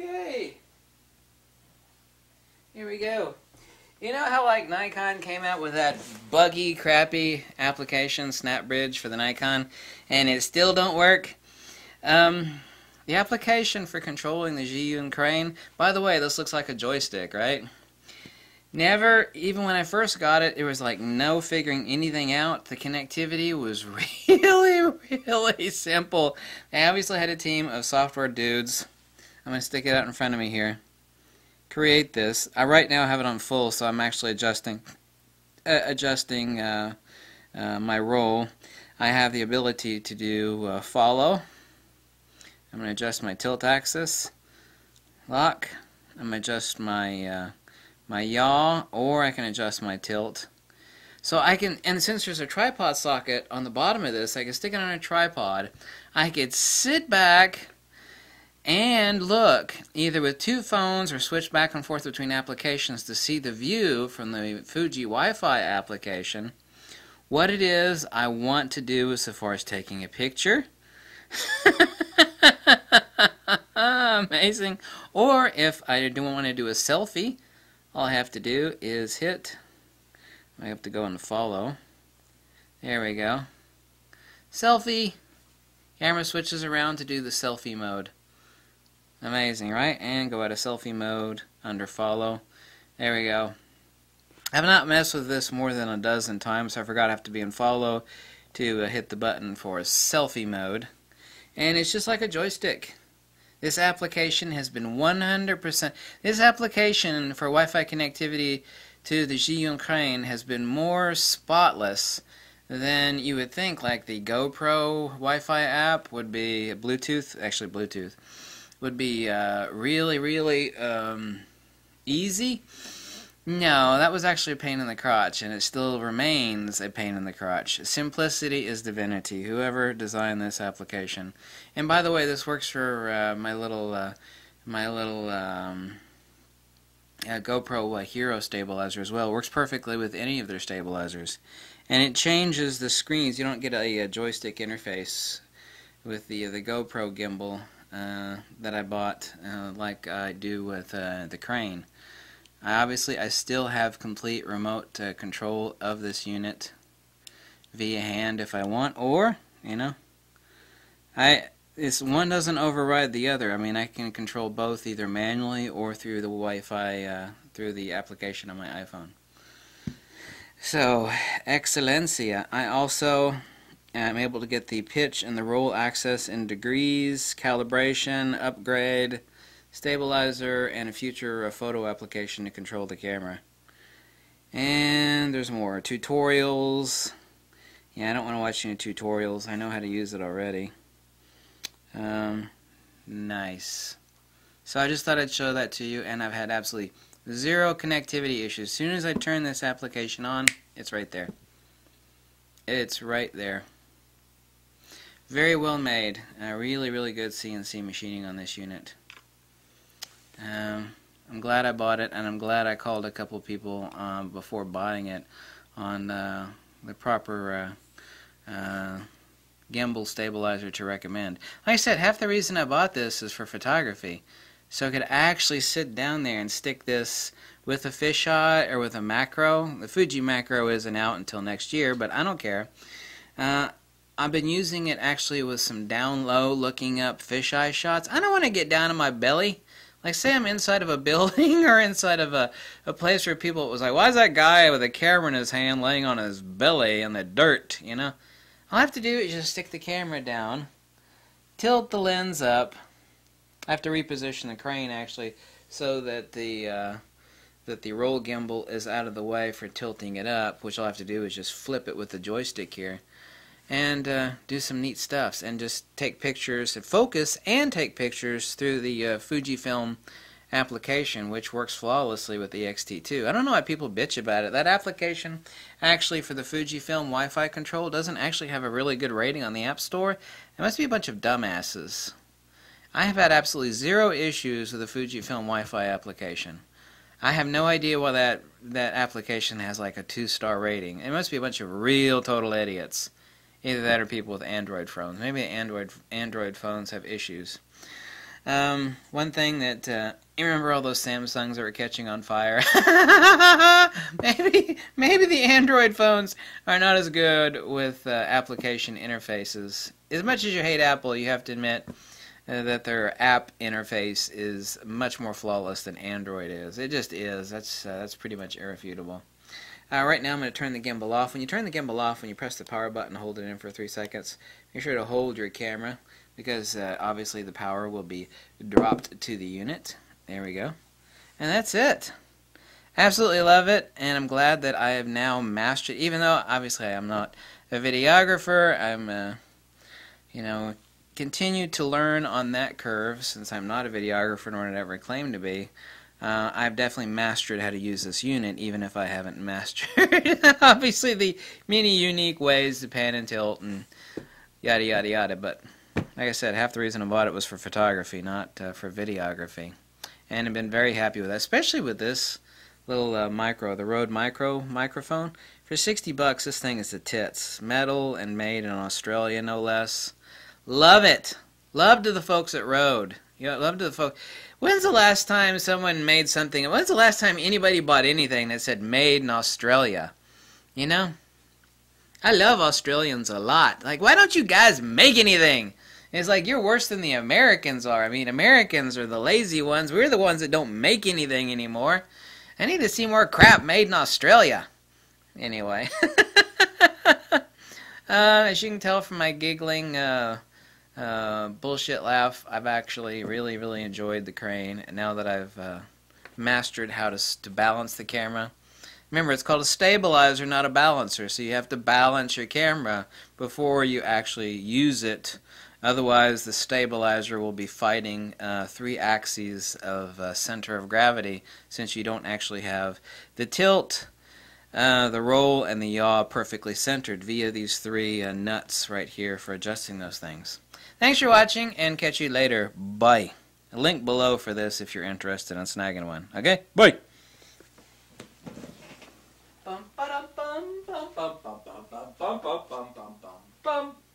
Okay. Here we go. You know how like Nikon came out with that buggy, crappy application, SnapBridge for the Nikon, and it still don't work? The application for controlling the ZHIYUN crane, by the way, this looks like a joystick, right? Never, even when I first got it, it was like no figuring anything out. The connectivity was really simple. I obviously had a team of software dudes. I'm going to stick it out in front of me here. Create this. I right now have it on full, so I'm actually adjusting my roll. I have the ability to do follow. I'm going to adjust my tilt axis, lock. I'm going to adjust my my yaw, or I can adjust my tilt. So I can, and since there's a tripod socket on the bottom of this, I can stick it on a tripod. I could sit back and look, either with two phones or switch back and forth between applications to see the view from the Fuji Wi-Fi application. What it is I want to do as far as taking a picture. Amazing. Or if I don't want to do a selfie, all I have to do is hit, I have to go and follow. There we go. Selfie. Camera switches around to do the selfie mode. Amazing, right? And go out of selfie mode under follow. There we go. I've not messed with this more than a dozen times, so I forgot I have to be in follow to hit the button for selfie mode. And it's just like a joystick. This application has been 100%. This application for Wi-Fi connectivity to the ZHIYUN crane has been more spotless than you would think. Like the GoPro Wi-Fi app would be Bluetooth, would be really easy. No, that was actually a pain in the crotch, and it still remains a pain in the crotch. Simplicity is divinity. Whoever designed this application. And by the way, this works for my little GoPro Hero stabilizer as well. It works perfectly with any of their stabilizers. And it changes the screens. You don't get a joystick interface with the GoPro gimbal that I bought like I do with the crane. I still have complete remote control of this unit via hand if I want, or, you know, this one doesn't override the other. I mean, I can control both either manually or through the Wi-Fi, through the application on my iPhone. So, Excelencia. I also am able to get the pitch and the roll access in degrees, calibration, upgrade, stabilizer, and a future photo application to control the camera. And there's more. Tutorials. Yeah, I don't want to watch any tutorials. I know how to use it already. Nice. So I just thought I'd show that to you, and I've had absolutely zero connectivity issues. As soon as I turn this application on, it's right there. It's right there. Very well made. Really good CNC machining on this unit. I'm glad I bought it, and I'm glad I called a couple people before buying it on the proper gimbal stabilizer to recommend. Like I said, half the reason I bought this is for photography, so I could actually sit down there and stick this with a fisheye or with a macro. The Fuji macro isn't out until next year, but I don't care. I've been using it actually with some down low looking up fisheye shots. I don't want to get down on my belly. Like, say I'm inside of a building or inside of a place where people was like, why is that guy with a camera in his hand laying on his belly in the dirt, you know? All I have to do is just stick the camera down, tilt the lens up. I have to reposition the crane, actually, so that the roll gimbal is out of the way for tilting it up, which all I have to do is just flip it with the joystick here. And do some neat stuff, and just take pictures, and focus and take pictures through the Fujifilm application, which works flawlessly with the X-T2. I don't know why people bitch about it. That application, actually, for the Fujifilm Wi-Fi control, doesn't actually have a really good rating on the App Store. It must be a bunch of dumbasses. I have had absolutely zero issues with the Fujifilm Wi-Fi application. I have no idea why that application has like a 2-star rating. It must be a bunch of real total idiots. Either that or people with Android phones. Maybe Android phones have issues. One thing that you remember all those Samsungs that were catching on fire. maybe the Android phones are not as good with application interfaces. As much as you hate Apple, you have to admit that their app interface is much more flawless than Android is. It just is. That's pretty much irrefutable. Right now I'm going to turn the gimbal off. When you turn the gimbal off, when you press the power button, hold it in for 3 seconds, make sure to hold your camera because obviously the power will be dropped to the unit. There we go. And that's it. Absolutely love it, and I'm glad that I have now mastered it, even though obviously I'm not a videographer. I'm, continue to learn on that curve since I'm not a videographer nor did I ever claim to be. I've definitely mastered how to use this unit, even if I haven't mastered obviously the many unique ways to pan and tilt and yada yada yada. But like I said, half the reason I bought it was for photography, not for videography, and I've been very happy with that, especially with this little the Rode microphone. For 60 bucks, this thing is the tits. Metal and made in Australia, no less. Love it. Love to the folks at Rode. Love to the folks. When's the last time someone made something? When's the last time anybody bought anything that said made in Australia? You know? I love Australians a lot. Like, why don't you guys make anything? It's like you're worse than the Americans are. I mean, Americans are the lazy ones. We're the ones that don't make anything anymore. I need to see more crap made in Australia. Anyway. As you can tell from my giggling bullshit laugh, I've actually really enjoyed the crane. And now that I've mastered how to balance the camera. Remember, it's called a stabilizer, not a balancer. So you have to balance your camera before you actually use it. Otherwise, the stabilizer will be fighting 3 axes of center of gravity, since you don't actually have the tilt, the roll, and the yaw perfectly centered via these 3 nuts right here for adjusting those things. Thanks for watching, and catch you later. Bye. A link below for this if you're interested in snagging one. Okay? Bye. Bum, ba-dum, bum, bum, bum, bum, bum, bum, bum, bum, bum, bum, bum.